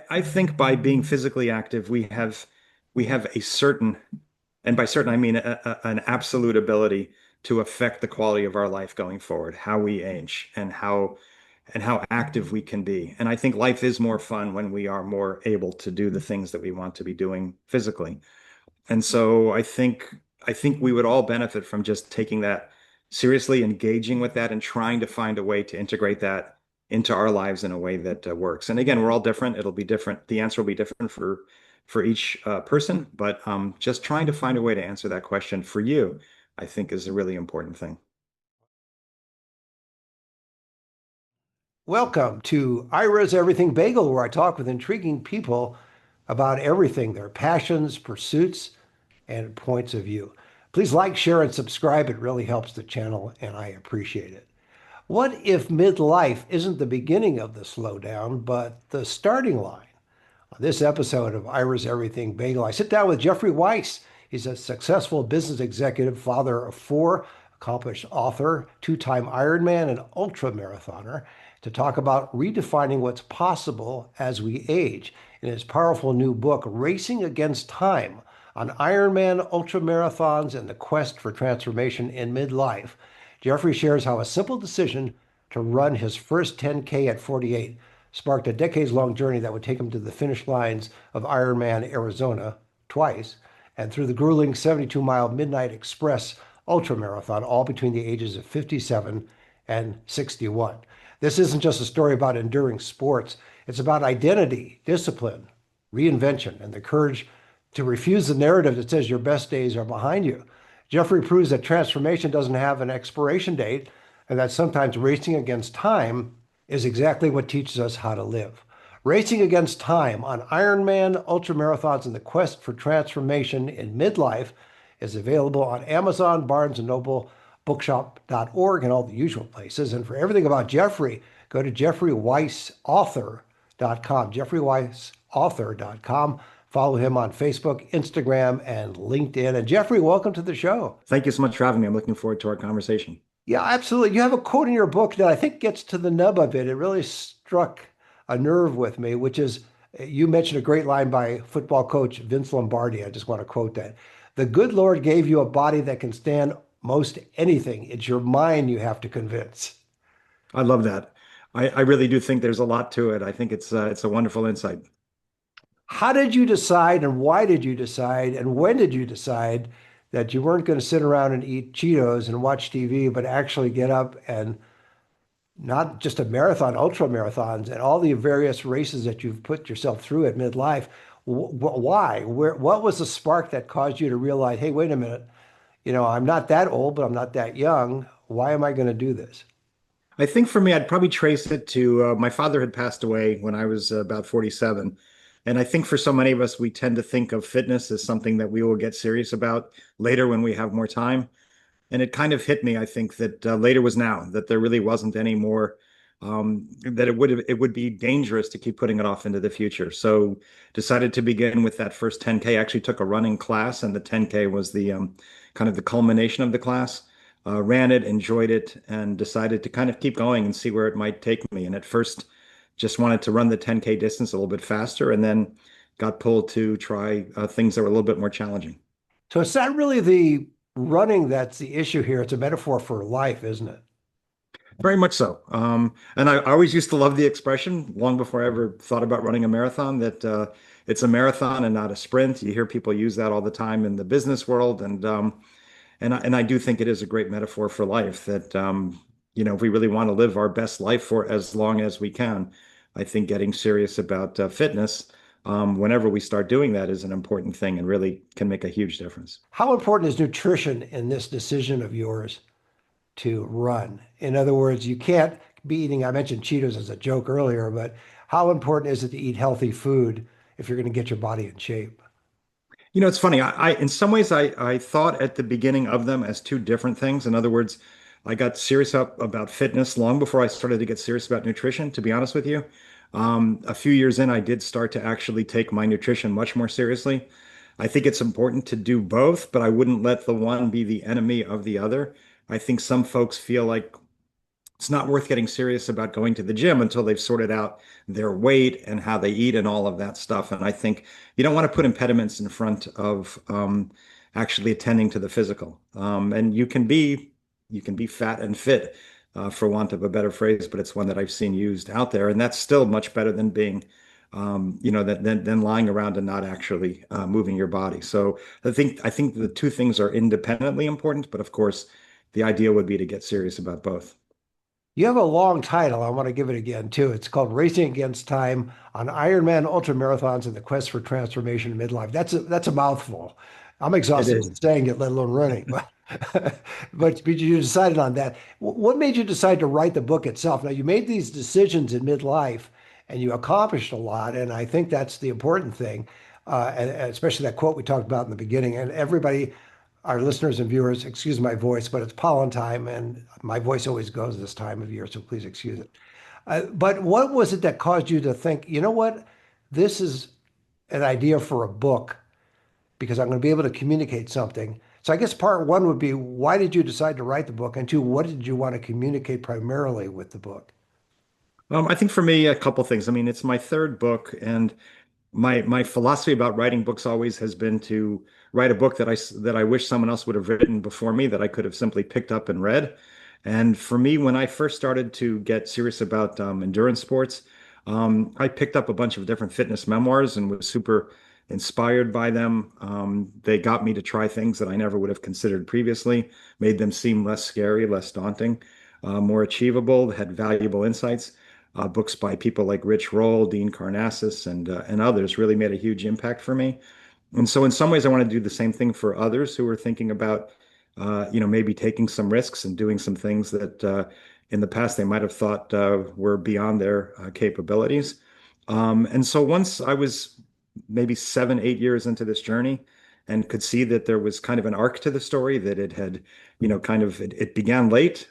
I think by being physically active, we have a certain, and by certain I mean an absolute ability to affect the quality of our life going forward, how we age and how active we can be. And I think life is more fun when we are more able to do the things that we want to be doing physically. And so I think we would all benefit from just taking that seriously, engaging with that, and trying to find a way to integrate that into our lives in a way that works. And again, we're all different. It'll be different. The answer will be different for each person, but just trying to find a way to answer that question for you, I think, is a really important thing. Welcome to Ira's Everything Bagel, where I talk with intriguing people about everything, their passions, pursuits, and points of view. Please like, share, and subscribe. It really helps the channel, and I appreciate it. What if midlife isn't the beginning of the slowdown, but the starting line? On this episode of Ira's Everything Bagel, I sit down with Jeffrey Weiss. He's a successful business executive, father of four, accomplished author, two-time Ironman and ultramarathoner, to talk about redefining what's possible as we age in his powerful new book, Racing Against Time, on Ironman, ultramarathons, and the quest for transformation in midlife. Jeffrey shares how a simple decision to run his first 10K at 48 sparked a decades-long journey that would take him to the finish lines of Ironman Arizona twice and through the grueling 72-mile Midnight Express ultramarathon, all between the ages of 57 and 61. This isn't just a story about enduring sports. It's about identity, discipline, reinvention, and the courage to refuse the narrative that says your best days are behind you. Jeffrey proves that transformation doesn't have an expiration date and that sometimes racing against time is exactly what teaches us how to live. Racing Against Time on Ironman, ultramarathons, and the quest for transformation in midlife is available on Amazon, Barnes& and Noble, bookshop.org, and all the usual places. And for everything about Jeffrey, go to jeffreyweissauthor.com, jeffreyweissauthor.com. Follow him on Facebook, Instagram, and LinkedIn. And Jeffrey, welcome to the show. Thank you so much for having me. I'm looking forward to our conversation. Yeah, absolutely. You have a quote in your book that I think gets to the nub of it. It really struck a nerve with me, which is you mentioned a great line by football coach Vince Lombardi. I just want to quote that. The good Lord gave you a body that can stand most anything. It's your mind you have to convince. I love that. I really do think there's a lot to it. I think it's a wonderful insight. How did you decide and why did you decide and when did you decide that you weren't going to sit around and eat Cheetos and watch TV, but actually get up and not just a marathon, ultra marathons, and all the various races that you've put yourself through at midlife? Why? What was the spark that caused you to realize, hey, wait a minute, I'm not that old, but I'm not that young. Why am I going to do this? I think for me, I'd probably trace it to my father had passed away when I was about 47. And I think for so many of us, we tend to think of fitness as something that we will get serious about later when we have more time. And it kind of hit me, I think, that later was now, that there really wasn't any more, that it would be dangerous to keep putting it off into the future. So decided to begin with that first 10K. Actually took a running class, and the 10K was the kind of the culmination of the class. Ran it, enjoyed it, and decided to kind of keep going and see where it might take me. And at first, just wanted to run the 10K distance a little bit faster, and then got pulled to try things that were a little bit more challenging. So it's not really the running that's the issue here. It's a metaphor for life, isn't it? Very much so. And I always used to love the expression long before I ever thought about running a marathon that it's a marathon and not a sprint. You hear people use that all the time in the business world, and I do think it is a great metaphor for life that if we really want to live our best life for as long as we can, I think getting serious about fitness whenever we start doing that is an important thing and really can make a huge difference. How important is nutrition in this decision of yours to run? In other words, you can't be eating, I mentioned Cheetos as a joke earlier, but how important is it to eat healthy food if you're going to get your body in shape? It's funny. I in some ways I thought at the beginning of them as two different things. In other words, I got serious about fitness long before I started to get serious about nutrition, to be honest with you. A few years in, I did start to actually take my nutrition much more seriously. I think it's important to do both, but I wouldn't let the one be the enemy of the other. I think some folks feel like it's not worth getting serious about going to the gym until they've sorted out their weight and how they eat and all of that stuff. And I think you don't want to put impediments in front of actually attending to the physical. And you can be fat and fit, for want of a better phrase, but it's one that I've seen used out there, and that's still much better than being, than lying around and not actually moving your body. So I think the two things are independently important, but of course, the idea would be to get serious about both. You have a long title. I want to give it again too. It's called Racing Against Time on Ironman Ultramarathons and the Quest for Transformation in Midlife. That's a mouthful. I'm It exhausted is. just saying it, let alone running. But you decided on that. What made you decide to write the book itself? Now you made these decisions in midlife and you accomplished a lot, and I think that's the important thing. And especially that quote we talked about in the beginning. And everybody, our listeners and viewers, excuse my voice, but it's pollen time, and my voice always goes this time of year, so please excuse it. But what was it that caused you to think, you know what, this is an idea for a book because I'm going to be able to communicate something? So I guess part one would be, why did you decide to write the book? And two, what did you want to communicate primarily with the book? I think for me, a couple things. I mean, it's my third book, and my philosophy about writing books always has been to write a book that I wish someone else would have written before me, that I could have simply picked up and read. And for me, when I first started to get serious about endurance sports, I picked up a bunch of different fitness memoirs and was super inspired by them. They got me to try things that I never would have considered previously, made them seem less scary, less daunting, more achievable, had valuable insights. Books by people like Rich Roll, Dean Karnassus, and others really made a huge impact for me. And so, in some ways, I want to do the same thing for others who are thinking about, maybe taking some risks and doing some things that in the past they might have thought were beyond their capabilities. And so, once I was maybe 7, 8 years into this journey and could see that there was kind of an arc to the story, that it had, it began late,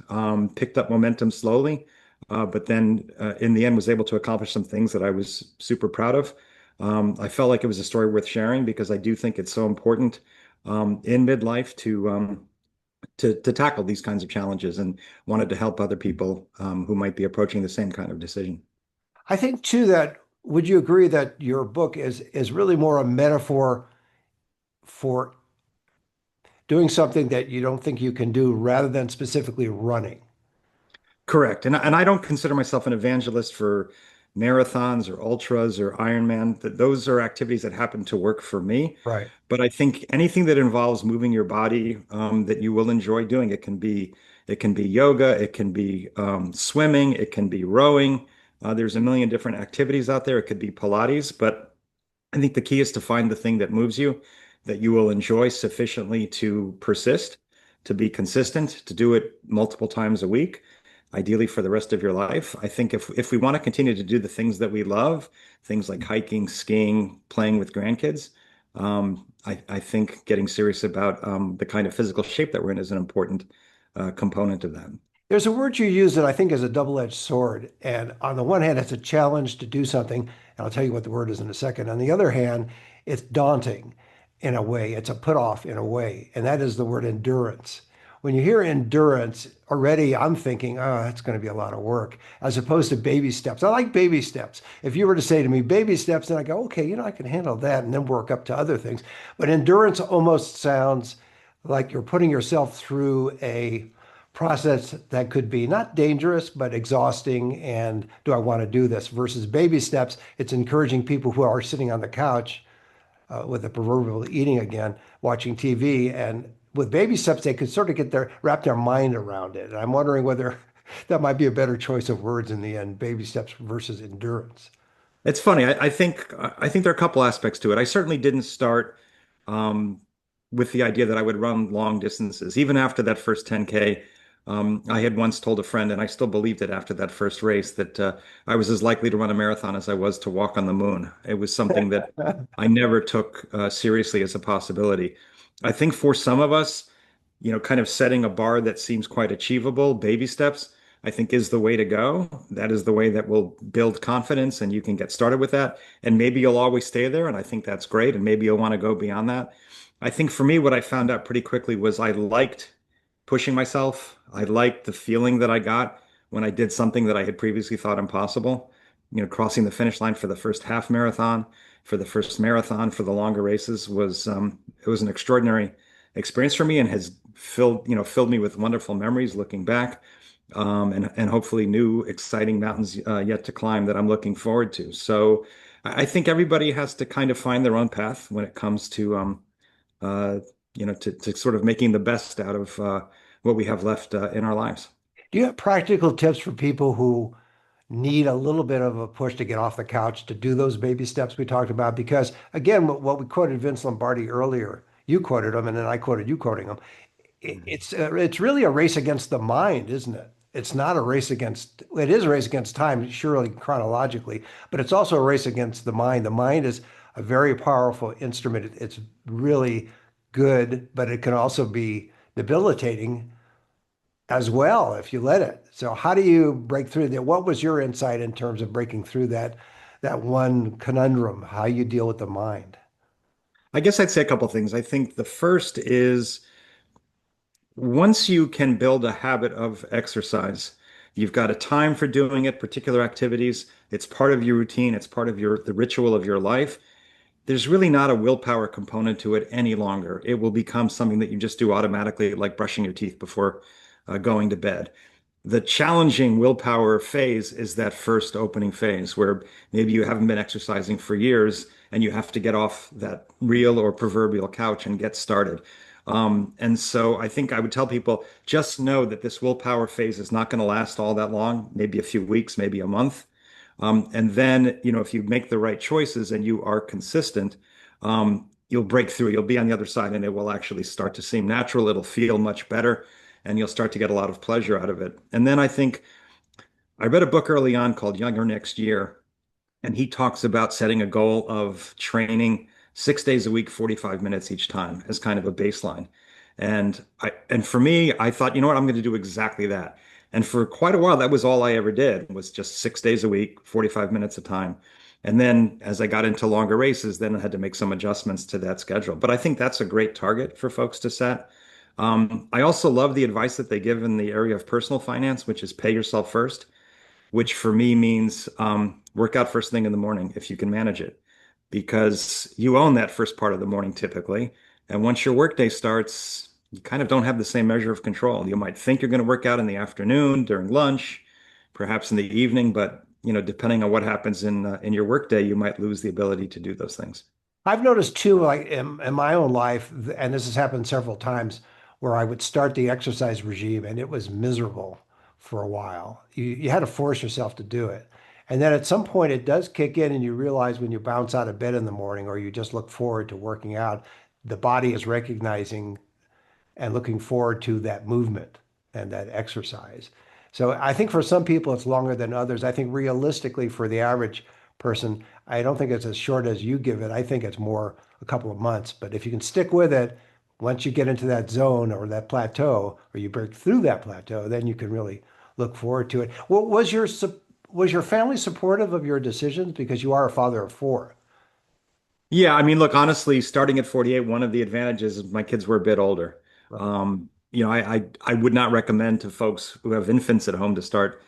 picked up momentum slowly, but then in the end was able to accomplish some things that I was super proud of. I felt like it was a story worth sharing because I do think it's so important in midlife to tackle these kinds of challenges, and wanted to help other people who might be approaching the same kind of decision. I think too that would you agree that your book is really more a metaphor for doing something that you don't think you can do rather than specifically running? Correct. And I don't consider myself an evangelist for marathons or ultras or Ironman. That those are activities that happen to work for me. Right. But I think anything that involves moving your body, that you will enjoy doing, it can be yoga, it can be swimming, it can be rowing. There's a million different activities out there. It could be Pilates, but I think the key is to find the thing that moves you, that you will enjoy sufficiently to persist, to be consistent, to do it multiple times a week, ideally for the rest of your life. I think if we want to continue to do the things that we love, things like hiking, skiing, playing with grandkids, I think getting serious about the kind of physical shape that we're in is an important component of that. There's a word you use that I think is a double-edged sword. And on the one hand, it's a challenge to do something, and I'll tell you what the word is in a second. On the other hand, it's daunting in a way. It's a put off in a way, and that is the word endurance. When you hear endurance, already I'm thinking, oh, that's going to be a lot of work, as opposed to baby steps. I like baby steps. If you were to say to me, baby steps, then I go, okay, I can handle that, and then work up to other things. But endurance almost sounds like you're putting yourself through a process that could be not dangerous, but exhausting. And do I want to do this? Versus baby steps, it's encouraging people who are sitting on the couch with the proverbial eating again, watching TV. And with baby steps, they could sort of wrap their mind around it. And I'm wondering whether that might be a better choice of words in the end, baby steps versus endurance. It's funny. I think there are a couple aspects to it. I certainly didn't start um, with the idea that I would run long distances. Even after that first 10K, I had once told a friend, and I still believed it after that first race, that I was as likely to run a marathon as I was to walk on the moon. It was something that I never took seriously as a possibility. I think for some of us, kind of setting a bar that seems quite achievable, baby steps, I think is the way to go. That is the way that will build confidence, and you can get started with that. And maybe you'll always stay there, and I think that's great. And maybe you'll want to go beyond that. I think for me, what I found out pretty quickly was I liked pushing myself. I liked the feeling that I got when I did something that I had previously thought impossible. Crossing the finish line for the first half marathon, for the first marathon, for the longer races was it was an extraordinary experience for me and has filled me with wonderful memories looking back, and hopefully new exciting mountains yet to climb that I'm looking forward to. So I think everybody has to kind of find their own path when it comes to uh, to sort of making the best out of what we have left in our lives. Do you have practical tips for people who need a little bit of a push to get off the couch to do those baby steps we talked about? Because again, what we quoted Vince Lombardi earlier, you quoted him, and then I quoted you quoting him. It's really a race against the mind, isn't it? It's not a race against, it is a race against time, surely chronologically, but it's also a race against the mind. The mind is a very powerful instrument. It's really good, but it can also be debilitating as well if you let it. So how do you break through that? What was your insight in terms of breaking through that one conundrum, how you deal with the mind? I guess I'd say a couple things. I think the first is once you can build a habit of exercise, you've got a time for doing it, particular activities. It's part of your routine. It's part of the ritual of your life. There's really not a willpower component to it any longer. It will become something that you just do automatically, like brushing your teeth before going to bed. The challenging willpower phase is that first opening phase where maybe you haven't been exercising for years and you have to get off that real or proverbial couch and get started. And so I think I would tell people just know that this willpower phase is not going to last all that long, maybe a few weeks, maybe a month. And then, if you make the right choices and you are consistent, you'll break through. You'll be on the other side and it will actually start to seem natural. It'll feel much better and you'll start to get a lot of pleasure out of it. And then I think I read a book early on called Younger Next Year, and he talks about setting a goal of training 6 days a week, 45 minutes each time as kind of a baseline. And for me, I thought, you know what, I'm going to do exactly that. And for quite a while, that was all I ever did was just 6 days a week, 45 minutes a time. And then as I got into longer races, then I had to make some adjustments to that schedule. But I think that's a great target for folks to set. I also love the advice that they give in the area of personal finance, which is pay yourself first, which for me means work out first thing in the morning if you can manage it, because you own that first part of the morning typically. And once your workday starts, you kind of don't have the same measure of control. You might think you're going to work out in the afternoon, during lunch, perhaps in the evening, but depending on what happens in your workday, you might lose the ability to do those things. I've noticed too, like in my own life, and this has happened several times, where I would start the exercise regime and it was miserable for a while. You had to force yourself to do it. And then at some point it does kick in and you realize when you bounce out of bed in the morning or you just look forward to working out, the body is recognizing and looking forward to that movement and that exercise. So I think for some people it's longer than others. I think realistically for the average person, I don't think it's as short as you give it. I think it's more a couple of months. But if you can stick with it, once you get into that zone or that plateau, or you break through that plateau, then you can really look forward to it. What was your family supportive of your decisions? Because you are a father of four. Yeah, I mean, look, honestly, starting at 48, one of the advantages is my kids were a bit older. Right. I would not recommend to folks who have infants at home to start,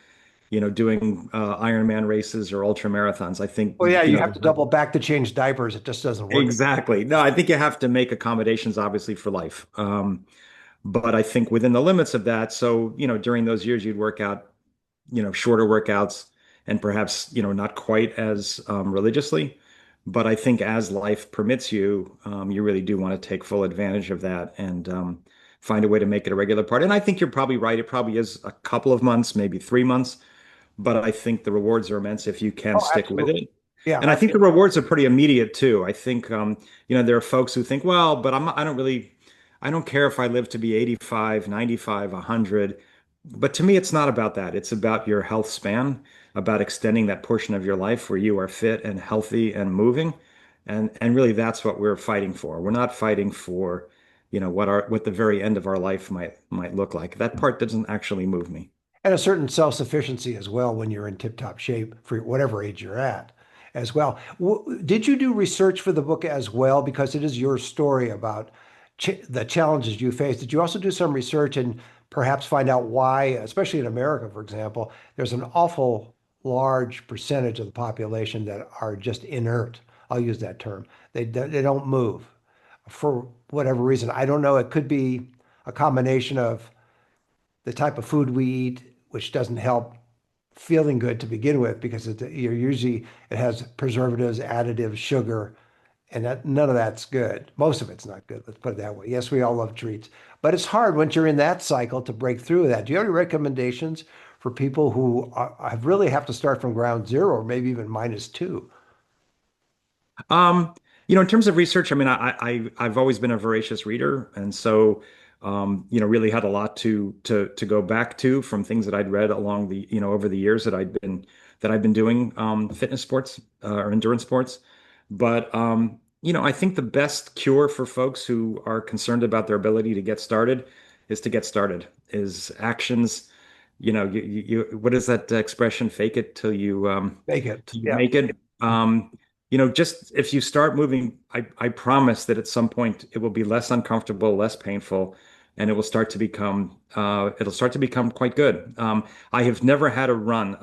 doing Ironman races or ultra marathons. I think, Well, yeah, you have to double back to change diapers. It just doesn't work. exactly. No, I think you have to make accommodations, obviously, for life. But I think within the limits of that, so, during those years, you'd work out, shorter workouts and perhaps, not quite as religiously. But I think as life permits you, you really do want to take full advantage of that and find a way to make it a regular part. And I think you're probably right. It probably is a couple of months, maybe 3 months, but I think the rewards are immense if you can Oh, stick with absolutely. it. Yeah, And I think the rewards are pretty immediate too. I think, there are folks who think, well, but I don't care if I live to be 85, 95, 100. But to me, it's not about that. It's about your health span, about extending that portion of your life where you are fit and healthy and moving. And really that's what we're fighting for. We're not fighting for, what the very end of our life might look like. That part doesn't actually move me. and a certain self-sufficiency as well when you're in tip-top shape for whatever age you're at as well. Did you do research for the book as well? Because it is your story about ch the challenges you faced. Did you also do some research and perhaps find out why, especially in America, for example, there's an awful large percentage of the population that are just inert. I'll use that term. They don't move for whatever reason. I don't know. It could be a combination of the type of food we eat, which doesn't help feeling good to begin with, because it has preservatives, additives, sugar, and none of that's good. Most of it's not good. Let's put it that way. Yes, we all love treats, but it's hard once you're in that cycle to break through that. Do you have any recommendations for people who have really have to start from ground zero or maybe even -2? Um, in terms of research, I mean, I've always been a voracious reader, and so really had a lot to go back to from things that I'd read along over the years that I've been doing fitness sports or endurance sports. But I think the best cure for folks who are concerned about their ability to get started is to get started. Is actions. What is that expression? Fake it till you Make it. till you Yeah. make it. Just if you start moving, I promise that at some point it will be less uncomfortable, less painful, and it'll start to become quite good. I have never had a run,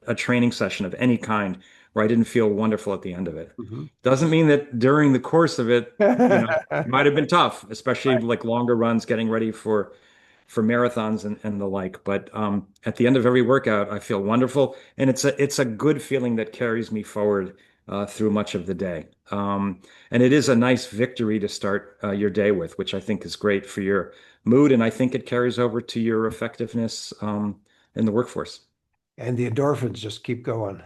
a training session of any kind where I didn't feel wonderful at the end of it. Mhm. Doesn't mean that during the course of it, it might have been tough, especially Right. like longer runs, getting ready for marathons and the like. But at the end of every workout, I feel wonderful, and it's a good feeling that carries me forward through much of the day. And it is a nice victory to start your day with, which I think is great for your mood, and I think it carries over to your effectiveness in the workforce. And the endorphins just keep going.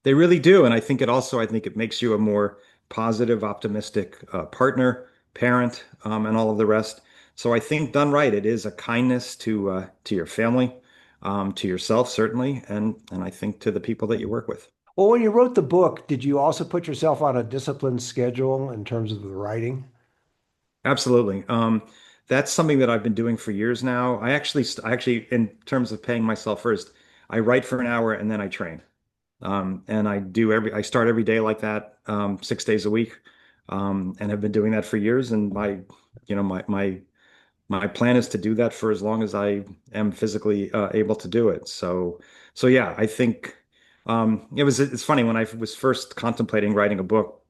They really do, and I think it makes you a more positive, optimistic partner, parent, and all of the rest. So I think done right, it is a kindness to your family, to yourself certainly, and I think to the people that you work with. Well, when you wrote the book, did you also put yourself on a disciplined schedule in terms of the writing? Absolutely. That's something that I've been doing for years now. I actually, in terms of paying myself first, I write for an hour and then I train. And I start every day like that, 6 days a week, and have been doing that for years. And my plan is to do that for as long as I am physically able to do it. So yeah, I think it's funny when I was first contemplating writing a book,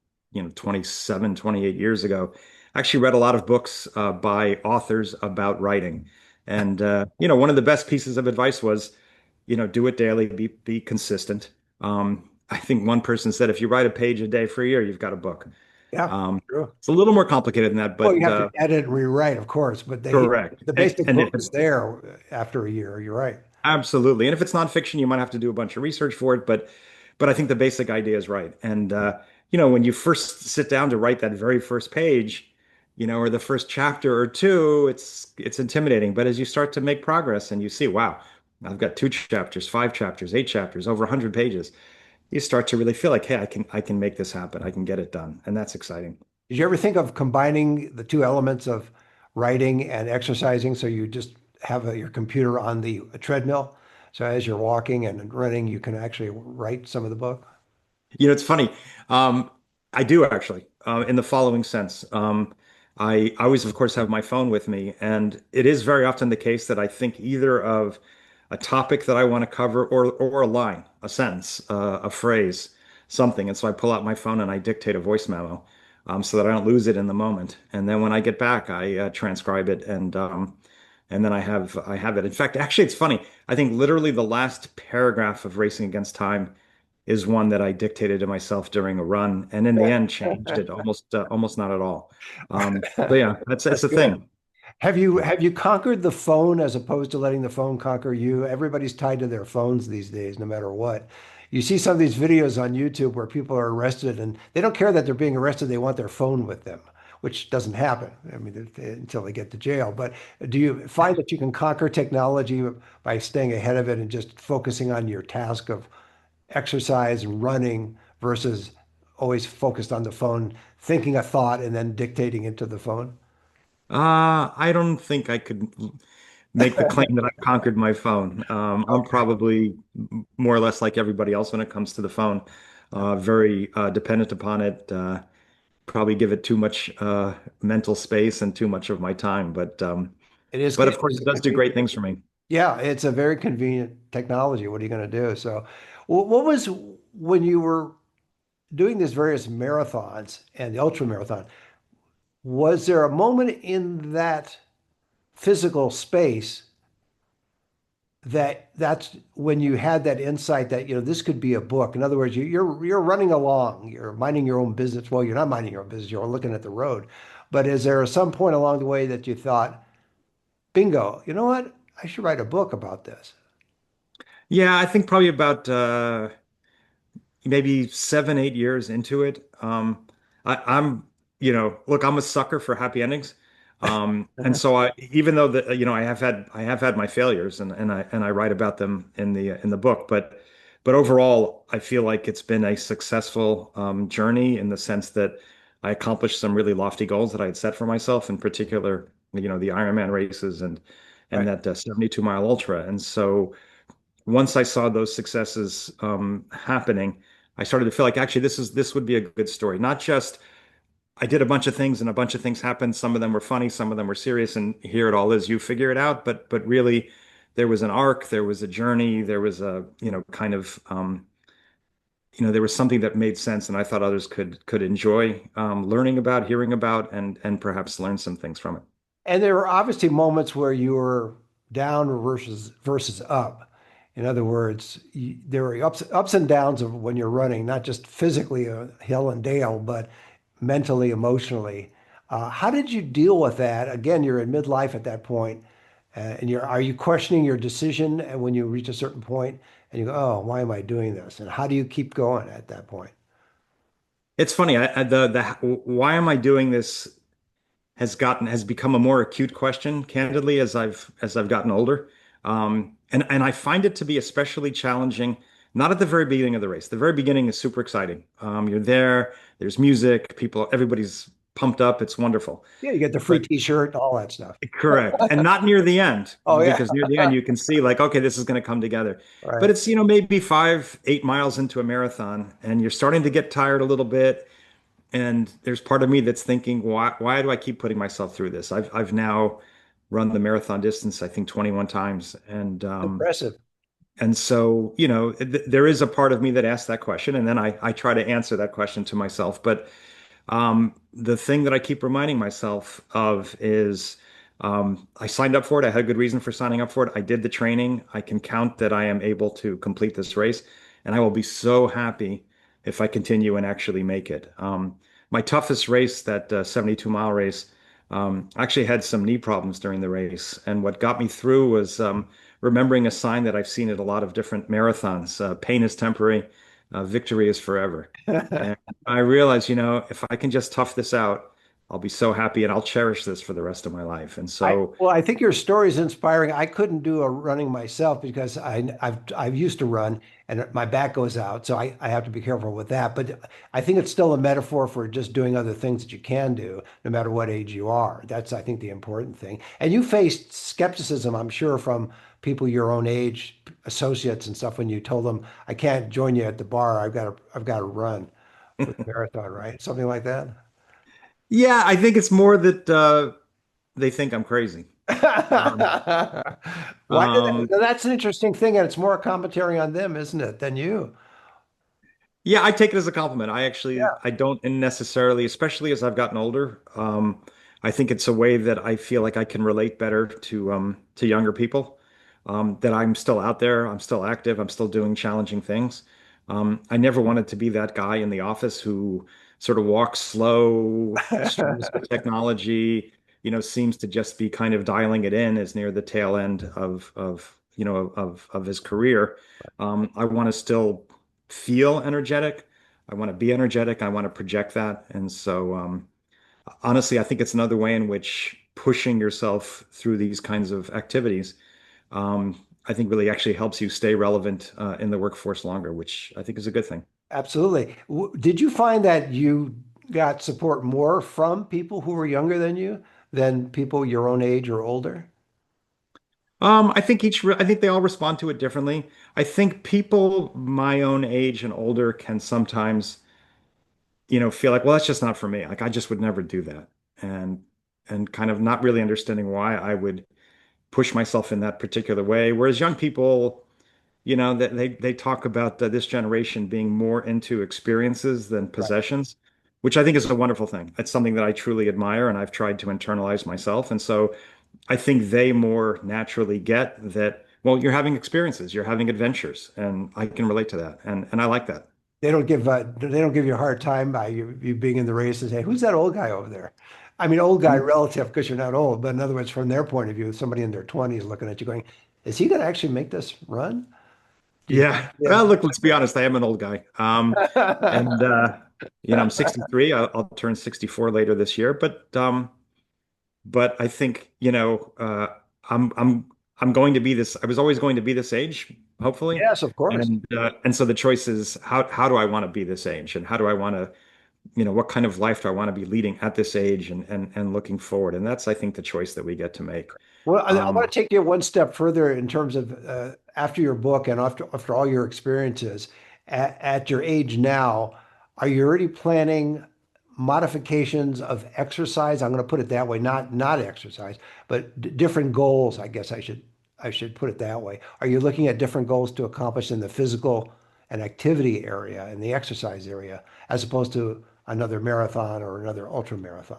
27, 28 years ago. I actually read a lot of books by authors about writing. And one of the best pieces of advice was, do it daily, be consistent. I think one person said if you write a page a day for a year, you've got a book. Yeah, Um, true. it's a little more complicated than that, Well, you but have to edit and rewrite, of course, but correct. the And, basic and book if is it's there after a year. You're right. absolutely, and if it's nonfiction, you might have to do a bunch of research for it, but I think the basic idea is right. And when you first sit down to write that very first page, or the first chapter or two, it's intimidating. But as you start to make progress and you see, wow, I've got 2 chapters, 5 chapters, 8 chapters, over 100 pages, you start to really feel like, hey, I can make this happen. I can get it done, and that's exciting. Did you ever think of combining the two elements of writing and exercising so you just have your computer on the treadmill? So as you're walking and running, you can actually write some of the book? It's funny. Um, I do actually, in the following sense. I always, of course, have my phone with me, and it is very often the case that I think either of a topic that I want to cover or a line, a sentence, a phrase, something. And so I pull out my phone and I dictate a voice memo, so that I don't lose it in the moment. And then when I get back, I transcribe it and then I have it. In fact, actually, it's funny. I think literally the last paragraph of Racing Against Time is one that I dictated to myself during a run, and in the end changed it almost not at all. So yeah, that's That's a good. thing. Have you conquered the phone as opposed to letting the phone conquer you? Everybody's tied to their phones these days, no matter what. You see some of these videos on YouTube where people are arrested and they don't care that they're being arrested. They want their phone with them, which doesn't happen. I mean, until they get to jail. But do you find that you can conquer technology by staying ahead of it and just focusing on your task of exercise and running versus always focused on the phone, thinking a thought and then dictating into the phone? I don't think I could make the claim that I've conquered my phone. I'm Okay. probably more or less like everybody else when it comes to the phone. Very dependent upon it. Probably give it too much mental space and too much of my time. But It is, But of it course, is it a does do convenient. great things for me. Yeah, it's a very convenient technology. What are you going to do? So, what was when you were doing these various marathons and the ultra marathon, was there a moment in that physical space that's when you had that insight that, this could be a book? In other words, you're running along, you're minding your own business. Well, you're not minding your own business, you're looking at the road. But is there some point along the way that you thought, bingo, you know what? I should write a book about this. Yeah, I think probably about maybe 7, 8 years into it. I'm, look, I'm a sucker for happy endings. And so even though I have had my failures and I write about them in the book, but overall, I feel like it's been a successful journey in the sense that I accomplished some really lofty goals that I had set for myself, in particular, the Ironman races and Right. that 72-mile ultra. And so once I saw those successes happening, I started to feel like actually this would be a good story. Not just I did a bunch of things and a bunch of things happened. Some of them were funny, some of them were serious, and here it all is. You figure it out. But really, there was an arc, there was a journey, there was a kind of there was something that made sense, and I thought others could enjoy learning about, hearing about, and perhaps learn some things from it. And there were obviously moments where you were down versus up. In other words, there were ups and downs of when you're running, not just physically a hill and dale, but mentally, emotionally. How did you deal with that? Again, you're in midlife at that point, and are you questioning your decision and when you reach a certain point and you go, oh, why am I doing this? And how do you keep going at that point? It's funny. The why am I doing this has become a more acute question, candidly, as I've gotten older. And I find it to be especially challenging, not at the very beginning of the race. The very beginning is super exciting. You're there, there's music, everybody's pumped up, it's wonderful. Yeah, you get the free But t-shirt, all that stuff. correct. And not near the end, Oh yeah. because near the end you can see like, okay, this is going to come together. But Right. it's, maybe 5, 8 miles into a marathon and you're starting to get tired a little bit. And there's part of me that's thinking, why do I keep putting myself through this? I've now run the marathon distance, I think 21 times. Impressive. And so, there is a part of me that asks that question. And then I try to answer that question to myself. But the thing that I keep reminding myself of is I signed up for it. I had a good reason for signing up for it. I did the training. I can count that I am able to complete this race, and I will be so happy if I continue and actually make it. My toughest race, that 72-mile race, I actually had some knee problems during the race, and what got me through was remembering a sign that I've seen at a lot of different marathons: "Pain is temporary, victory is forever." And I realized, if I can just tough this out, I'll be so happy and I'll cherish this for the rest of my life. And so, I think your story is inspiring. I couldn't do a running myself because I've used to run and my back goes out, so I have to be careful with that. But I think it's still a metaphor for just doing other things that you can do, no matter what age you are. That's, I think, the important thing. And you faced skepticism, I'm sure, from people your own age, associates and stuff, when you told them, "I can't join you at the bar. I've got to run for the marathon," right? Something like that. yeah, I think it's more that they think I'm crazy. Um, Why did um, that's an interesting thing, and it's more a commentary on them, isn't it, than you? yeah, I take it as a compliment. Yeah. I don't necessarily, especially as I've gotten older. I think it's a way that I feel like I can relate better to younger people. That I'm still out there, I'm still active, I'm still doing challenging things. I never wanted to be that guy in the office who sort of walks slow, struggles with technology, seems to just be kind of dialing it in as near the tail end of his career. I want to still feel energetic. I want to be energetic. I want to project that. And so, honestly, I think it's another way in which pushing yourself through these kinds of activities, I think really actually helps you stay relevant in the workforce longer, which I think is a good thing. Absolutely. Did you find that you got support more from people who were younger than you than people your own age or older? I think they all respond to it differently. I think people my own age and older can sometimes, feel like, well, that's just not for me. Like I just would never do that. And kind of not really understanding why I would. push myself in that particular way. Whereas young people, they talk about this generation being more into experiences than Right. possessions, which I think is a wonderful thing. It's something that I truly admire, and I've tried to internalize myself. And so I think they more naturally get that, well, you're having experiences, you're having adventures, and I can relate to that. And I like that. They don't give you a hard time by you being in the race and say, who's that old guy over there? I mean, old guy relative because you're not old, but in other words, from their point of view, somebody in their 20s looking at you going, is he going to actually make this run? Do you Yeah. think they have Well, look, let's be honest. I am an old guy. And I'm 63. I'll turn 64 later this year. But I think, I'm going to be this. I was always going to be this age, hopefully. Yes, of course. And so the choice is how do I want to be this age, and how do I want to, what kind of life do I want to be leading at this age, and looking forward. And that's, I think, the choice that we get to make. Well, I want Um, to take you one step further in terms of after your book and after all your experiences at your age now, are you already planning modifications of exercise? I'm going to put it that way, not exercise, but different goals. I guess I should put it that way. Are you looking at different goals to accomplish in the physical and activity area and the exercise area, as opposed to another marathon or another ultra marathon?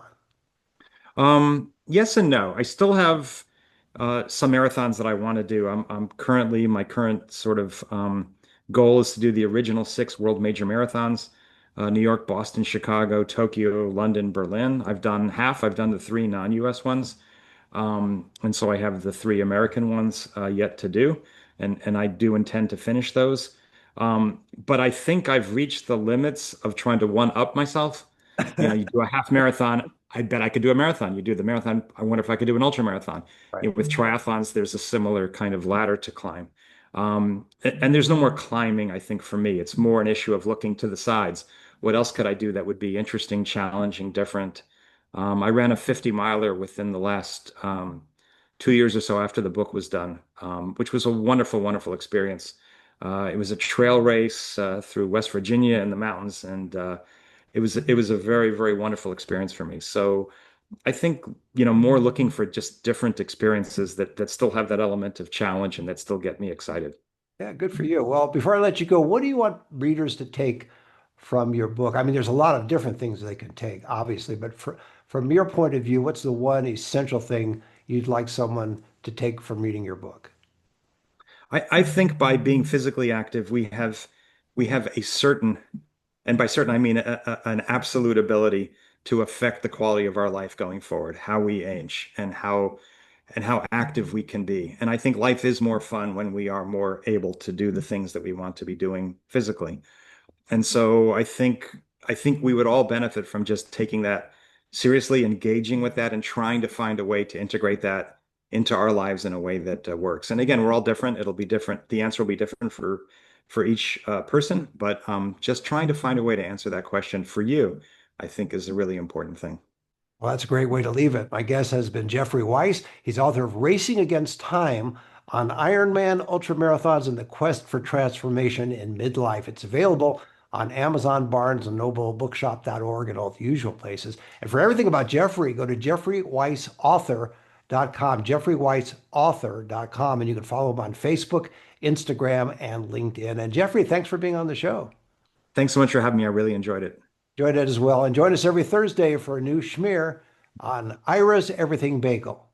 yes and no. I still have some marathons that I want to do. I'm currently my current sort of goal is to do the original six world major marathons: New York, Boston, Chicago, Tokyo, London, Berlin. I've done half. I've done the three non-US ones, and so I have the three American ones yet to do, and I do intend to finish those. But I think I've reached the limits of trying to one up myself. You do a half marathon. I bet I could do a marathon. You do the marathon. I wonder if I could do an ultra marathon. Right. With triathlons, there's a similar kind of ladder to climb. And there's no more climbing, I think, for me. It's more an issue of looking to the sides. What else could I do that would be interesting, challenging, different? I ran a 50 miler within the last 2 years or so after the book was done, which was a wonderful, wonderful experience. It was a trail race through West Virginia in the mountains, and it was a very, very wonderful experience for me. So I think, more looking for just different experiences that still have that element of challenge and that still get me excited. Yeah, good for you. Well, before I let you go, what do you want readers to take from your book? I mean, there's a lot of different things they can take, obviously, but from your point of view, what's the one essential thing you'd like someone to take from reading your book? I think by being physically active, we have a certain, and by certain I mean an absolute ability to affect the quality of our life going forward, how we age and how active we can be. And I think life is more fun when we are more able to do the things that we want to be doing physically. And so I think we would all benefit from just taking that seriously, engaging with that, and trying to find a way to integrate that into our lives in a way that works. And again, we're all different. It'll be different. The answer will be different for each person, but just trying to find a way to answer that question for you, I think, is a really important thing. Well, that's a great way to leave it. My guest has been Jeffrey Weiss. He's author of Racing Against Time on Ironman, Ultramarathons, and the Quest for Transformation in Midlife. It's available on Amazon, Barnes and Noble, Bookshop.org, and all the usual places. And for everything about Jeffrey, go to jeffreyweissauthor.com, jeffreyweissauthor.com, and you can follow him on Facebook, Instagram, and LinkedIn. And Jeffrey, thanks for being on the show. Thanks so much for having me. I really enjoyed it. Enjoyed it as well. And join us every Thursday for a new schmear on Ira's Everything Bagel.